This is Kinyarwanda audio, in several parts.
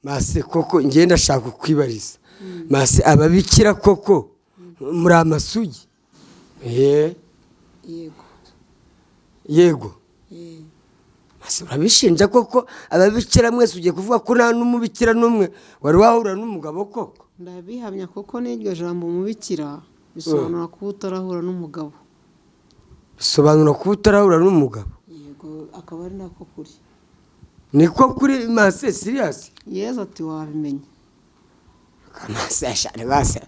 mase koko ngenda shaka kwibariza mase ababikira koko muri amasugi yego mase urabishinja koko ababikira mwese ugiye kuvuga ko nta n'umubikira n'umwe wari wahura n'umugabo koko ndabihamya koko n'iryo jambo umubikira bisobanura kuba utarahura n'umugabo bisobanura kuba utarahura n'umugabo yego akaba ari nako kuri niko kuri mase serious Yesu ati wabimenye mase ashare base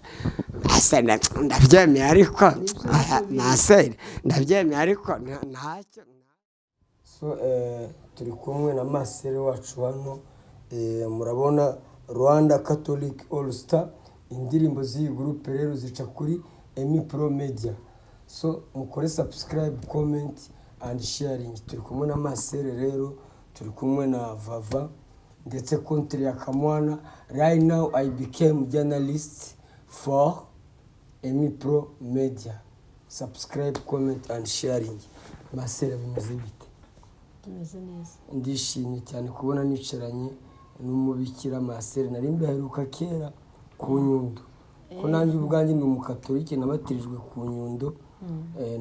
ndabyemeye ariko mase ndabyemeye ariko ntacyo so turi kumwe na masere wacu hano murabona Rwanda Catholic All Star indirimbo z'iyi groupe rero zica kuri Emi Pro Media so mukore subscribe comment and sharing turi kumwe na masere rero turi kumwe na Vava ndetse country ya Kamwana. Right now I became journalist for Emi Pro Media. Subscribe, comment and sharing. Masere bimeze bite? tumeze neza Ndishimye cyane kubona nicaranye n'umubikira Masere nari mbaheruka kera ku Nyundo ko nanjye ubwanjye ni umukatolike nabatirijwe ku Nyundo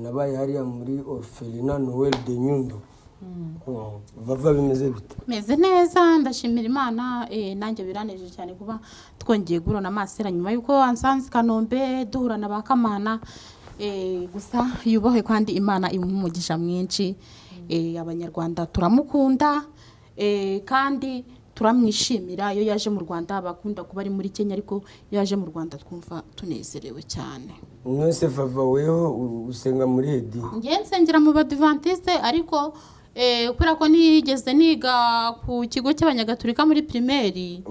nabaye hariya muri Orphelinat Noel de Nyundo. Vava bimeze bite? Meze neza ndashimira Imana nanjye biraneje cyane kuba twongeye guhura na Masera nyuma yuko ansanze Kanombe duhura na bakamana gusa yubahwe kandi Imana imumugisha mwinshi abanyarwanda turamukunda kandi turamwishimira iyo yaje mu Rwanda bakunda kuba ari muri Kenya ariko yaje mu Rwanda twumva tunezerewe cyane. Mwese Vava weho usenga muri hedi? Ngiye nsengera mu Badventiste ariko kubera ko nigeze niga ku kigo cy'abanyagatolika muri primaire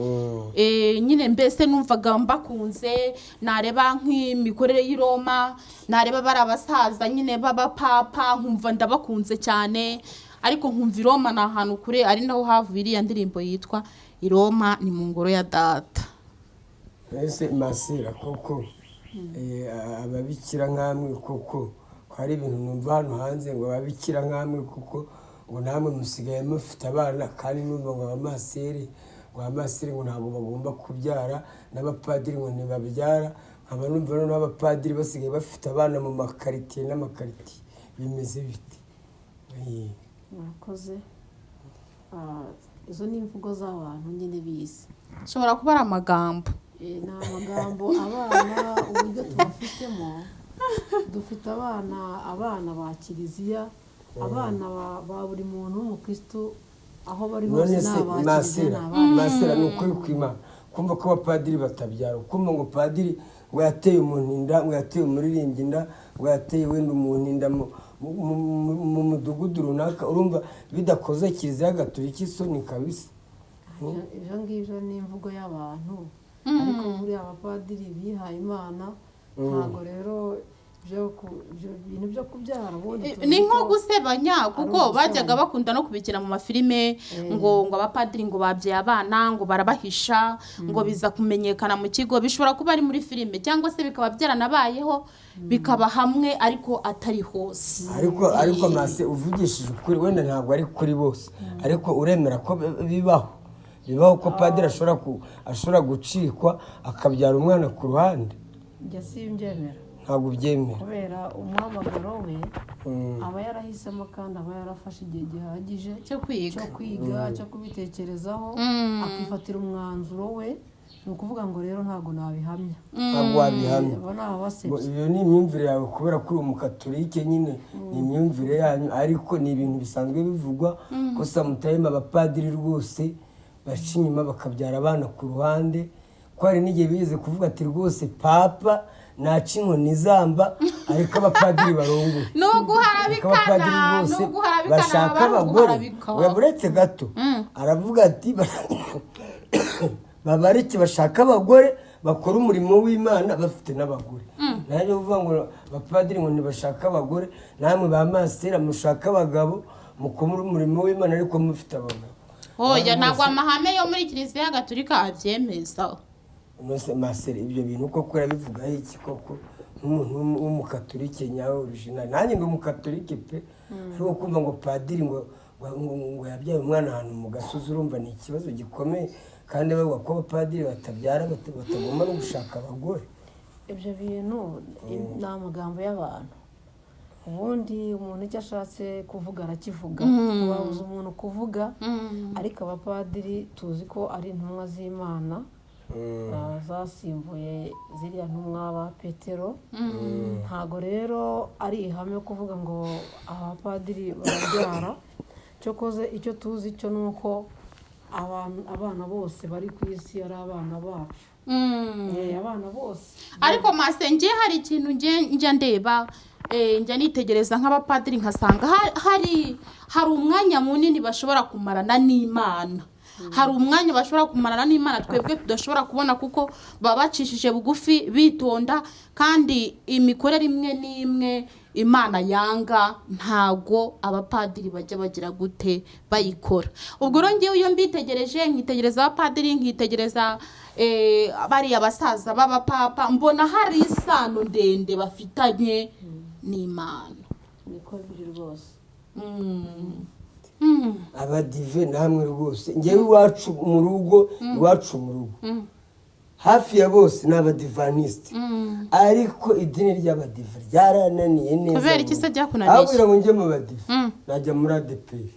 nyine mbese numvaga mbakunze nareba nk'imikorere y'i Roma nareba bari abasaza nyine b'abapapa nkumva ndabakunze cyane ariko nkumva i Roma na ahantu kure ari naho havuye iriya ndirimbo yitwa i Roma ni mu ngoro ya data. Ese Masera koko ababikira nkamwe koko hari ibintu numva hano hanze ngo ababikira nkamwe koko ngo namwe musigaye mufite abana kandi numva ngo abamasere ngo ntabwo bagomba kubyara n'abapadiri ngo ntibabyara nkaba numva noneho abapadiri basigaye bafite abana mu makaritiye n'amakaritiye bimeze bite? murakoze izo ni imvugo z'abantu nyine bize Shobora kuba ari amagambo ni amagambo abana uburyo tubafitemo dufite abana ba kiliziya abana ba buri muntu w'umukristo aho bari hose Masera ni ukuri kw'Imana kumva ko abapadiri batabyara kumva ngo padiri ngo yateye umuntu inda ngo yateye umuririmbyi inda ngo yateye wenda umuntu inda mu mudugudu runaka urumva bidakoze kiliziya gatolika isoni kabisa. ibyo ngibyo ni imvugo y'abantu ariko muri abapadiri bihaye Imana ntabwo rero ibintu byo kubyara ni nko gusebanya kuko bajyaga bakunda no kubikira mu mafilime ngo abapadiri ngo babyaye abana ngo barabahisha ngo biza kumenyekana mu kigo bishobora kuba ari muri filime cyangwa se bikaba byaranabayeho bikaba hamwe ariko atari hose ariko Mase uvugishije ukuri wenda ntabwo ari kuri bose ariko uremera ko bibaho ko padiri ashobora gucikwa akabyara umwana ku ruhande? njye simbyemera ntabwo ubyemera kubera umuhamagaro we aba yarahisemo kandi aba yarafashe igihe gihagije cyo kwiga cyo kubitekerezaho akifatira umwanzuro we ni ukuvuga ngo rero ntabwo nabihamya ntabwo wabihamya iyo ni imyumvire yawe kubera ko uri umukatolike nyine ni imyumvire yanyu ariko ni ibintu bisanzwe bivugwa ko samutayime abapadiri rwose baca inyuma bakabyara abana ku ruhande ko hari n'igihe bigeze kuvuga ati rwose papa naca inkoni zamba ariko abapadiri barongoye abapadiri bose bashaka abagore uretse gato aravuga ati babareke bashaka abagore bakora umurimo w'Imana bafite n'abagore nanjye uvuga ngo abapadiri ngo ntibashaka abagore namwe ba Masera mushaka abagabo mukora umurimo w'Imana ariko mufite abagabo. Oya ntabwo amahame yo muri kiliziya gatolika abyemeza. Masera ibyo bintu koko urabivuga iki koko nk'umuntu w'umukatolike nyawe original nanjye ndi umukatolike pe ariko kumva ngo padiri ngo yabyaye umwana ahantu mu gasozi urumva ni ikibazo gikomeye kandi bavuga ko abapadiri batabyara batagomba no gushaka abagore. ibyo bintu ni amagambo y'abantu. Ubundi umuntu icyo ashatse kuvuga arakivuga, wabuza umuntu kuvuga, ariko abapadiri tuzi ko ari intumwa z'Imana zasimbuye ziriya ntumwa ba Petero. Ntago rero ari ihame kuvuga ngo abapadiri barabyara. Cyokoze icyo tuzi cyo nuko abana bose bari ku isi ari abana bacu. Abana bose. Ariko masenge hari ikintu njya ndeba, njya nitegereza nk'abapadiri nkasanga hari umwanya munini bashobora kumarana n'Imana. Hari umwanya bashobora kumarana n'Imana twebwe tudashobora kubona, kuko baba bacishije bugufi bitonda, kandi imikorere imwe n'imwe Imana yanga ntago abapadiri bajya bagira gute bayikora. Ubwo rero ngewe iyo mbitegereje, nkitegereza abapadiri, nkitegereza bariya basaza b'abapapa, mbona hari isano ndende bafitanye n'Imana. Niko biri rwose. Abadive namwe rwose, ngewe iwacu mu rugo hafi ya bose ni abadivaniste, ariko idini ry'abadive ryarananiye neza. Kubera iki se ryakunaniye? Ahubwo ngo njye mu badive najya muri ADPR.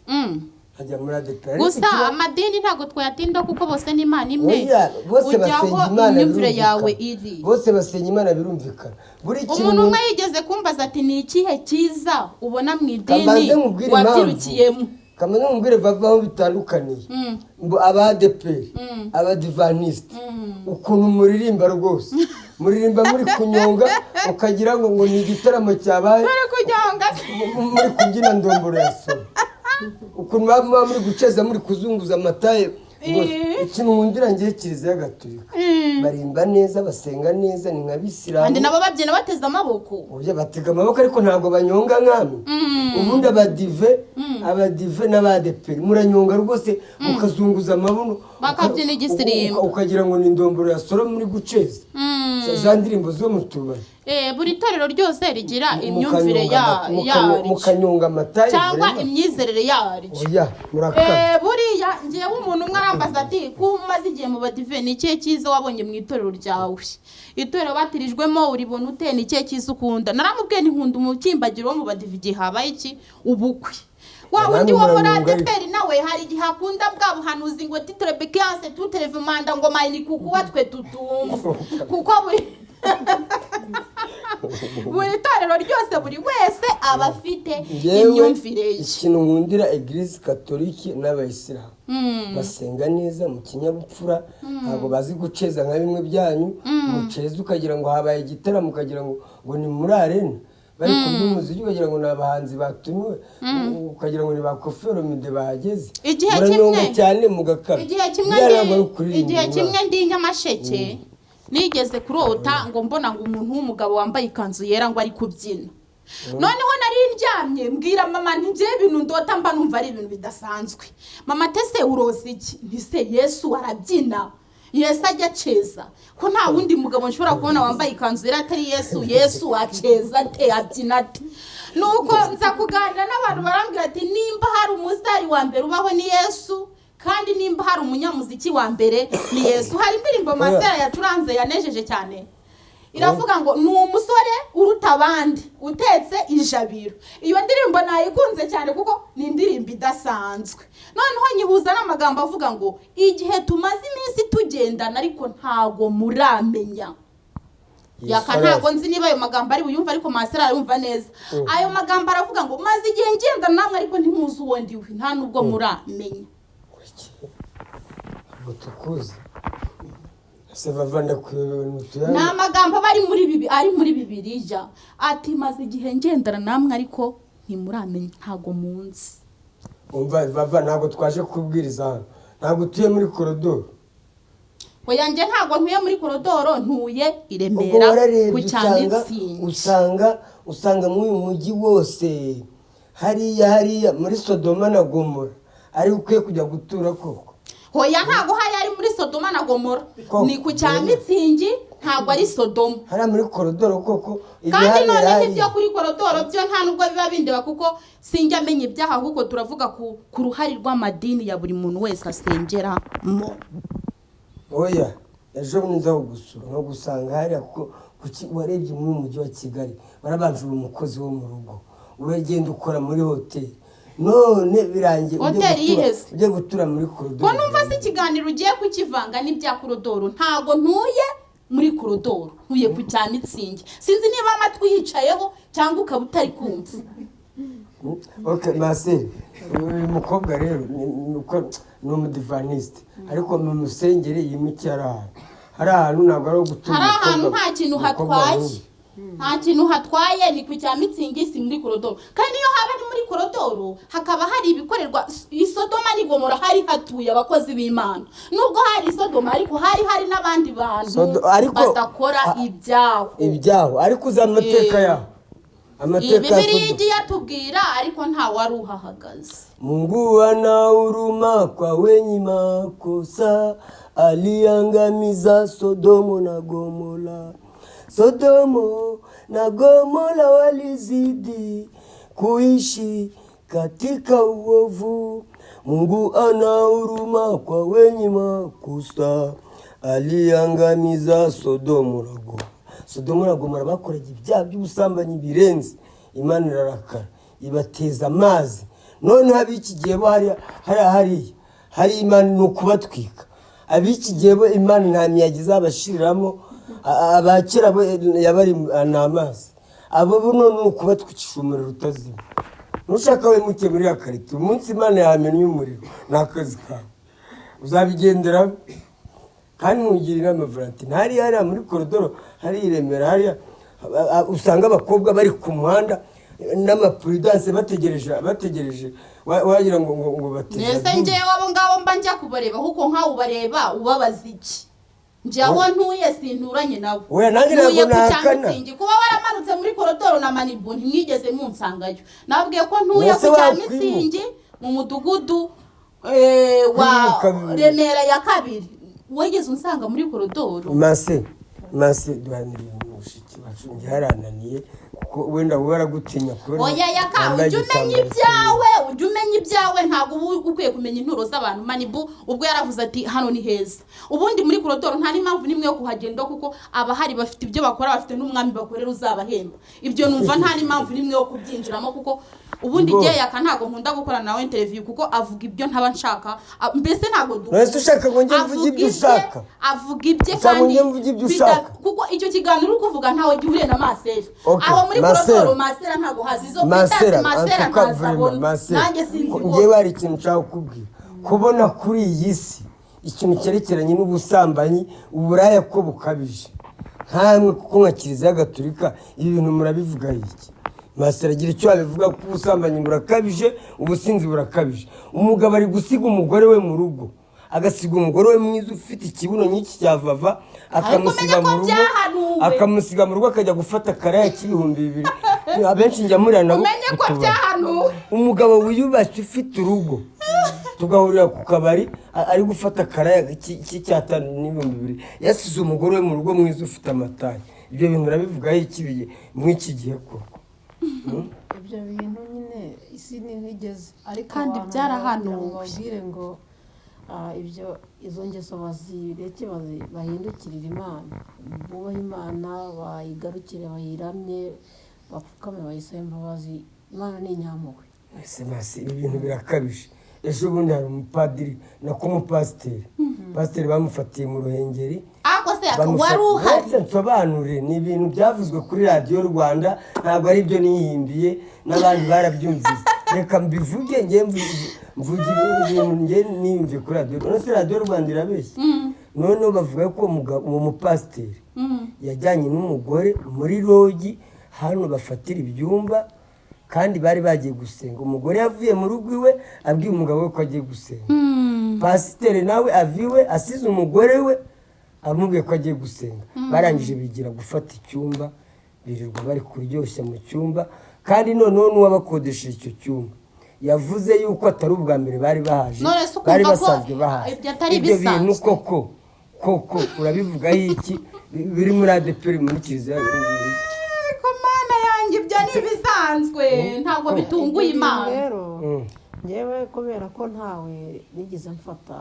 Gusa amadini ntago twayatinda kuko bose ni Imana imwe. Bose basenga Imana imyumvire yawe iri. Bose basenga Imana birumvikana. Umuntu umwe yigeze kumbaza ati ni ikihe cyiza ubona mu idini wabyirukiyemo? Kamenya mubwire bavaho bitandukaniye. Aba ADPR, abadivaniste, ukuntu muririmba rwose. Muririmba muri kunyonga, ukagira ngo ni igitaramo cyabaye. Muri kubyina ndomboro ya solo. Ukuntu baba muri guceza muri kuzunguza amataye. Ikintu nkundira ngiye Kiliziya Gatolika, barimba neza, basenga neza, ni nk'Abisilamu. Kandi nabo babyina bateza amaboko. Oya, batega amaboko ariko ntabwo banyonga nk'amwe. Ubundi abadive n'abadeperi muranyonga rwose, mukazunguza amabuno, bakabyina igisirimba, ukagira ngo ni ndomboro ya solo muri guceza. Za ndirimbo zo mu tubari. Buri torero ryose rigira imyumvire yaryo, mukanyonga amataye cyangwa imyizerere yaryo. Oya, murakara. Buriya ngewe umuntu umwe arambaza ati ko umaze igihe mu badive, ni ikihe cyiza wabonye mu itorero ryawe? Itorero batirijwemo uribona ute? Ni ikihe cyiza ukunda? Naramubwiye nti nkunda umukimbagiro wo mu badive igihe habaye iki? Ubukwe. Wa wundi wo muri ADPR nawe hari igihe akunda bwa buhanuzi ngo titre bekiance tuteleve manda ngo mayini kukuwa twe tutumva, kuko buri torero ryose buri wese aba afite imyumvire ye. Ikintu nkundira Eglise Katolike n'Abayisilamu, basenga neza mu kinyabupfura, ntabwo bazi guceza nka bimwe byanyu. Muceza ukagira ngo habaye igitaramo, ukagira ngo ni muri arena bari kumva umuziki, ukagira ngo ni abahanzi batumiwe, ukagira ngo ni ba Koffi Olomide bahageze. Igihe cyane mugakara. Igihe kimwe ndi Nyamasheke nigeze kurota ngo mbona ngo umuntu w'umugabo wambaye ikanzu yera ngo ari kubyina. Noneho nari ndyamye mbwira mama nti ngiye ibintu ndota mba numva ari ibintu bidasanzwe. Mama tese urozi iki? Ntise Yesu arabyina, Yesu ajya ceza, ko nta wundi mugabo nshobora kubona wambaye ikanzu yera atari Yesu. Yesu aceza ate, abyina ate? Nuko nza kuganira n'abantu barambwira ati nimba hari umusitari wa mbere ubaho ni Yesu, kandi nimba hari umunyamuziki wa mbere ni Yesu. Hari indirimbo Masera yacuranze yanejeje cyane, iravuga ngo ni umusore uruta abandi utetse ijabiro. Iyo ndirimbo nayikunze cyane kuko ni indirimbo idasanzwe. Noneho nyihuza n'amagambo avuga ngo igihe tumaze iminsi tugendana ariko ntago muramenya. Yaka ntago nzi niba ayo magambo ari buyumva, ariko Masera arumva neza. Ayo magambo aravuga ngo maze igihe ngendana namwe ariko ntimuzi uwo ndiwe, nta nubwo muramenya. Tukuzi sevavanda kuyobewe n'utuyana. Na magambo bari muri Bibiliya ati maze igihe ngendana namwe ariko ntimuramenya, ntago munsi. Umva vava, ntago twaje kubwiriza hano, ntago tuye muri korodoro. Oya, nje ntago ntuye muri korodoro, ntuye i Remera ku Cyamitsingi. Usanga mu mujyi wose hariya muri Sodoma na Gomora ari ukwiye kujya gutura koko. Hoya ntago hari ari muri Sodoma na Gomora, ni ku Cyamitsingi, ntago ari Sodoma. Hari muri korodoro koko. Kandi none ibyo kuri korodoro byo nta nubwo biba bindeba, kuko sinjya amenya ibyaha, kuko turavuga ku ruhari rw'amadini ya buri muntu wese asengeramo. oya ejo bundi nza kugusura nko gusanga hariya warebye muri mujyi wa Kigali barabanjura umukozi wo mu rugo uragenda ukora muri hoteli none birangiye ugiye gutura muri korodoro ko numva se ikiganiro ugiye kukivanga n'ibya korodoro ntago ntuye muri korodoro ntuye ku cya Mitsingi sinzi niba amatwi yicayeho cyangwa ukaba utari kumva. Okay Marcel uyu mukobwa rero ni umudivaniste ariko mu musengere yimicyara hari ahantu ntabwo ari gutura hari ahantu nta kintu hatwaye nta kintu hatwaye ni ku cya Mitsingi si muri korodoro kandi iyo haba ni muri korodoro hakaba hari ibikorerwa Sodoma ni Gomora hari hatuye abakozi b'Imana nubwo hari Sodoma ariko hari n'abandi bantu badakora ibyaho ariko uza amateka yaho Biblia igiye yatubwira ariko nta wari uhahagaze. Mungu ana huruma kwa wenye makosa aliangamiza Sodomo na Gomora. Sodomo na Gomora walizidi kuishi katika uovu. Mungu ana huruma kwa wenye makosa aliangamiza Sodomo na Gomora. Sodomo na Gomora bakoraga ibyaha by'ubusambanyi birenze Imana irarakara ibateza amazi none abiki gihe bo hari Imana no kubatwika abiki gihe bo Imana nta miyagize abashiriramo abakira bo yabari n'amazi abo none no kubatwikisha umuriro utazima nushaka we muke muri akarito umunsi Imana yamenye umuriro nakazi kawe uzabigendera kandi mugirira amavuranti ntari muri korodoro hari iremera hari usanga abakobwa bari ku muhanda n'amapuridanse bategereje wagira ngo bateze nese ngewe abo ngabo mba njya kubareba kuko nkaho ubareba ubabaza iki njyaho ntuye sinturanye nabo oya nanjye ntabwo nakana kuba waramanutse muri korodoro na Manibu ntimwigeze munsangayo nabwiye ko ntuye ku cya Mitsingi mu mudugudu wa Remera ya kabiri wegeze unsanga muri korodoro Mase duhaniriye umushiki wacu ngiharananiye kuko wenda baragutinya kubera oya yaka ujye umenya ibyawe ntabwo ukwiye kumenya inturo z'abantu Manibu ubwo yaravuze ati hano ni heza ubundi muri korodoro nta n'impamvu nimwe yo kuhagenda kuko abahari bafite ibyo bakora bafite n'umwami bakorera uzabahemba ibyo numva nta n'impamvu nimwe yo kubyinjiramo kuko ubundi giye yaka ntago nkunda gukora nawe interview kuko avuga ibyo ntaba nshaka mbese ntago duko ushaka ngo nge mvuge ibyo ushaka avuga ibye kandi kuko icyo kiganiro uri kuvuga ntawe gihuriye na Marcel aho muri korodoro Marcel ntago hazizo Marcel ntazabona nanjye sinzi ngewe hari ikintu nshaka kukubwira kubona kuri iyi si ikintu cyerekeranye n'ubusambanyi uburaya ko bukabije nkamwe kuko nka Kiliziya Gatolika ibi bintu murabivuga iki Marcel agira icyo abivuga ko ubusambanyi burakabije ubusinzi burakabije umugabo ari gusiga umugore we mu rugo agasiga umugore we mwiza ufite ikibuno nyiki cyavava akamusiga mu rugo akajya gufata karaya k'ibihumbi 200 abenshi njya muri nabo umenye ko byahanu umugabo wiyubashye ufite urugo tugahurira ku kabari ari gufata karaya cy'Icyatanu n'ibihumbi 200 yasize umugore we mu rugo mwiza ufite amatari ibyo bintu urabivugaho ikibiye mw'iki gihe ko ibyo bintu nyine isi ni nk'igeze ariko kandi byarahanuwe babwire ngo ibyo izo ngeso bazireke bahindukirira Imana bubahe Imana bayigarukire bayiramye bapfukame bayisabe imbabazi Imana ni inyampuhwe Mase ibi bintu birakabije ejo bundi hari umupadiri nako umupasiteri bamufatiye mu Ruhengeri wari uhari nsobanure ni ibintu byavuzwe kuri radiyo Rwanda ntabwo ari byo nihimbiye n'abandi barabyumvise reka mbivuge mvuge ibintu niyumviye kuri radiyo Rwanda irabeshya noneho bavuga ko uwo mupasiteri yajyanye n'umugore muri rogi hano bafatira ibyumba kandi bari bagiye gusenga umugore yavuye mu rugo iwe abwiye umugabo we ko agiye gusenga pasiteri nawe aviwe asize umugore we amubwiye ko agiye gusenga barangije bigira gufata icyumba birirwa bari kuryoshya mu cyumba kandi noneho n'uwabakodesheje icyo cyumba yavuze yuko atari ubwa mbere bari bahaje bari basanzwe bahaje ibyo bintu koko urabivugaho iki biri muri ADEPR muri Kiliziya ko Mana yanjye ibyo ni bisanzwe ntabwo bitunguye Imana rero ngewe kubera ko ntawe nigeze mfata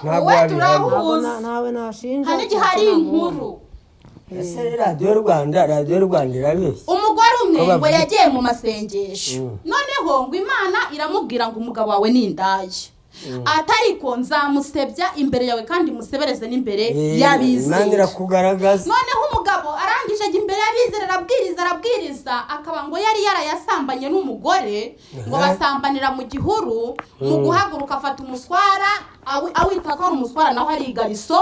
ntabwo wowe turahuza ntawe nashinja hari igihe hari inkuru ese radiyo rwanda irabeshya. umugore umwe ngo yagiye mu masengesho noneho ngo imana iramubwira ngo umugabo wawe ni indaya atariko nzamusebya imbere yawe kandi musebereze n'imbere y'abizera. Imana irakugaragaza. noneho umugabo arangije ajya imbere y'abizera arabwiriza akaba ngo yari yarayasambanye n'umugore ngo basambanira mu gihuru mu guhaguruka afata umuswara awita ko ari umuswara naho ari igariso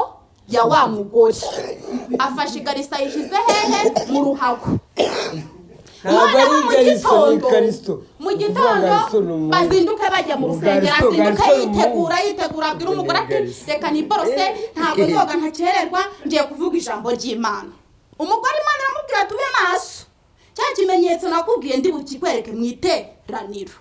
ya wa mugore afashe igarisa yishyize hehe mu ruhago. noneho mu gitondo bazinduke bajya mu rusengero azinduke yitegura abwira umugore ati reka niborose ntabwo nzoga ntakererwa ngiye kuvuga ijambo ry'Imana. umugore Imana iramubwira ati ube maso cya kimenyetso nakubwiye ndi bukikwereke mu iteraniro.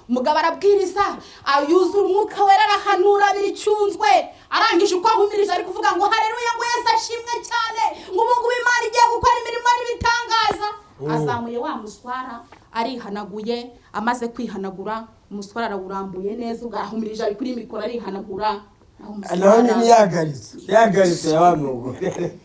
umugabo arabwiriza ayuzura umwuka wera arahanura biricyunzwe arangije uko ahumirije ari kuvuga ngo haleluya ngo Yesu ashimwe cyane ngo ubu Imana igiye gukora imirimo n'ibitangaza. azamuye wa muswara arihanaguye amaze kwihanagura umuswara arawurambuye neza ugahumirije ari kuri mikoro arihanagura none yagaritse ya wa mugore.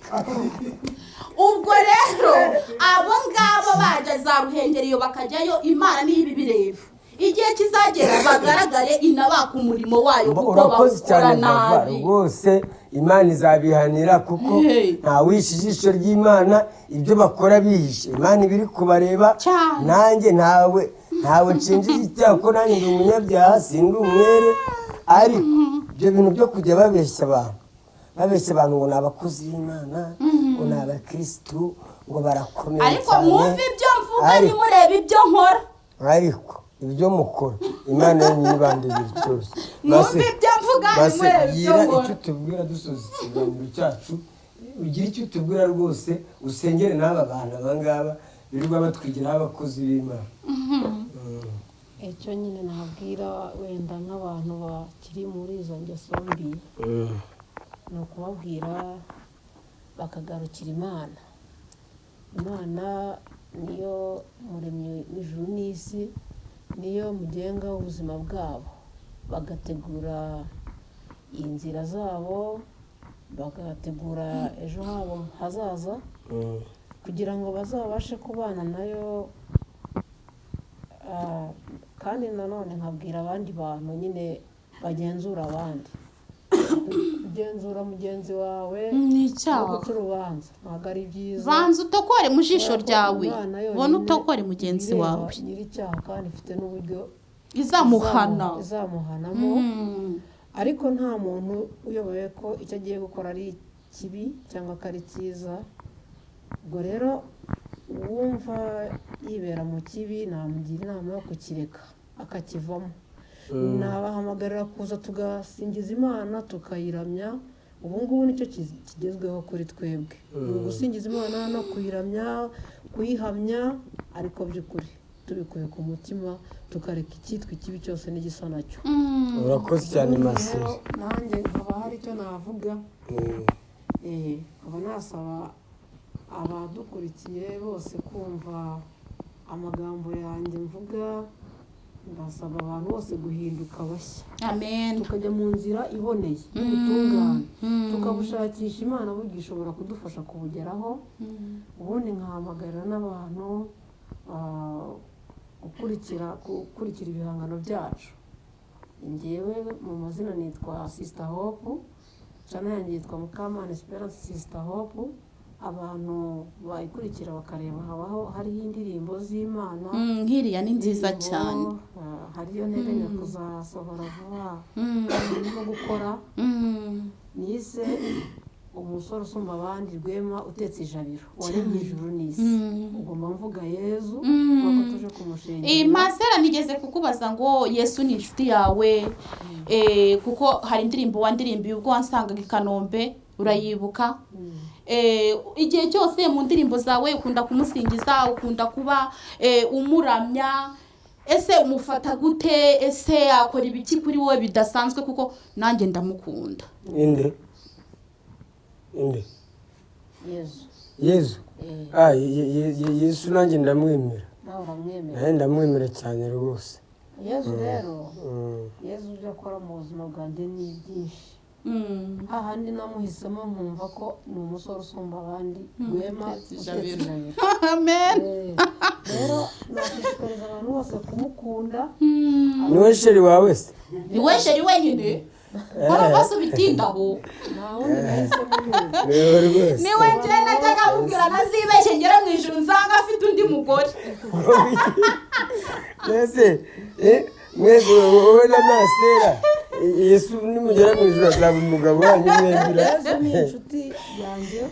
ubwo rero abo ngabo baje za Ruhengeri bakajyayo Imana niyo bireba igihe kizagera bagaragare inabaka umurimo wayo kuko bakora nabi rwose. Imana izabihanira kuko nta wishe ijisho ry'Imana ibyo bakora bihishe. Imana ibiri kubareba nanjye ntawe nshinjije icyaha ko nanjye ndi umunyabyaha sindi umwere ariko ibyo bintu byo kujya babeshya abantu ngo ni abakozi b'Imana ngo ni abakirisitu ngo barakomeye cyane ariko mwumve ibyo mvuga nimurebe ibyo nkora ariko ibyo mukora Imana yibandira cyose. mwumve ibyo mvuga nimurebe ibyo nkora. icyo tubwira dusoza ikiganiro cyacu ugira icyo tubwira rwose usengere n'aba bantu abangaba birirwa batwigiraho abakozi b'Imana. icyo nyine nabwira wenda nk'abantu bakiri muri izo ngeso mbi ni ukubabwira bakagarukira Imana. Imana niyo muremyi w'ijuru n'isi, niyo mugenga w'ubuzima bwabo, bagategura inzira zabo, bagategura ejo habo hazaza kugira ngo bazabashe kubana nayo. kandi nanone nkabwira abandi bantu nyine bagenzura abandi. kugenzura mugenzi wawe ni icyaha, guca urubanza ntabwo ari byiza. banza utokore mu jisho ryawe ubone utokore mugenzi wawe. nyir'icyaha kandi ifite n'uburyo izamuhanamo. ariko nta muntu uyoboye ko icyo agiye gukora ari kibi cyangwa ko ari cyiza. ubwo rero uwumva yibera mu kibi namugira inama yo kukireka akakivamo. nabahamagarira kuza tugasingiza Imana tukayiramya. ubu ngubu nicyo kigezweho kuri twebwe, ni ugusingiza Imana no kuyiramya, kuyihamya, ariko by'ukuri tubikuye ku mutima tukareka icyitwa ikibi cyose n'igisa nacyo. urakoze cyane Marcel. nanjye nkaba hari icyo navuga. nkaba nasaba abadukurikiye bose kumva amagambo yanjye mvuga. ndasaba abantu bose guhinduka bashya, amen, tukajya mu nzira iboneye y'ubutungane, tukabushakisha. Imana burya ishobora kudufasha kubugeraho. ubundi nkahamagarira n'abantu gukurikira ibihangano byacu. njyewe mu mazina nitwa Sister Hope, channel yanjye yitwa Mukamana Esperance Sister Hope. abantu bayikurikira bakareba habaho hariho indirimbo z'Imana nkiriya ni nziza cyane. hariyo nteganya kuzasohora vuba no gukora. nise umusore usumba abandi Rwema utetse ijabiro waremye ijuru n'isi. ugomba mvuga Yezu kuko tuje kumushengera. Masera nigeze kukubaza ngo Yesu ni inshuti yawe kuko hari indirimbo wandirimbiye ubwo wansangaga i Kanombe urayibuka. igihe cyose mu ndirimbo zawe ukunda kumusingiza, ukunda kuba umuramya. ese umufata gute? ese akora ibiki kuri wowe bidasanzwe? kuko nanjye ndamukunda. inde Yezu. Yesu nanjye ndamwemera. nawe uramwemera? ndamwemera cyane rwose. yezu rero yezu ujya akora mu buzima bwanjye ni byinshi ahandi namuhisemo nkumva ko ni umusore usumba abandi rwema utetsinanira amen rero nashishikariza abantu bose kumukunda niwe sheri wawe se ni we sheri wenyine kora bose bitindaho nta wundi nahisemo neza niwe rwose ni we njye najyaga mubwira nazibeshye ngera mu ijuru nsanga afite undi mugore mwese mwese wowe na masera yesu nimugera mu ijuru azaba umugabo wanyu mwembira yezu ni inshuti yanjye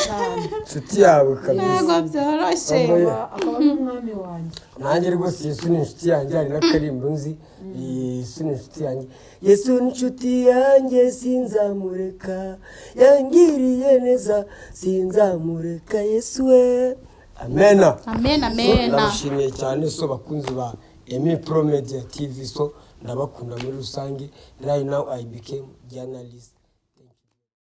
cyane inshuti yawe kabisa ntabwo byoroshye akaba ari umwami wanjye nanjye rwose yesu ni inshuti yanjye hari n'akarimbo nzi yesu ni inshuti yanjye yesu ni inshuti yanjye sinzamureka yangiriye neza sinzamureka yesu we amena amen amen ndabashimiye cyane so bakunzi ba Emi Pro Media TV so ndabakunda muri rusange right now I became journalist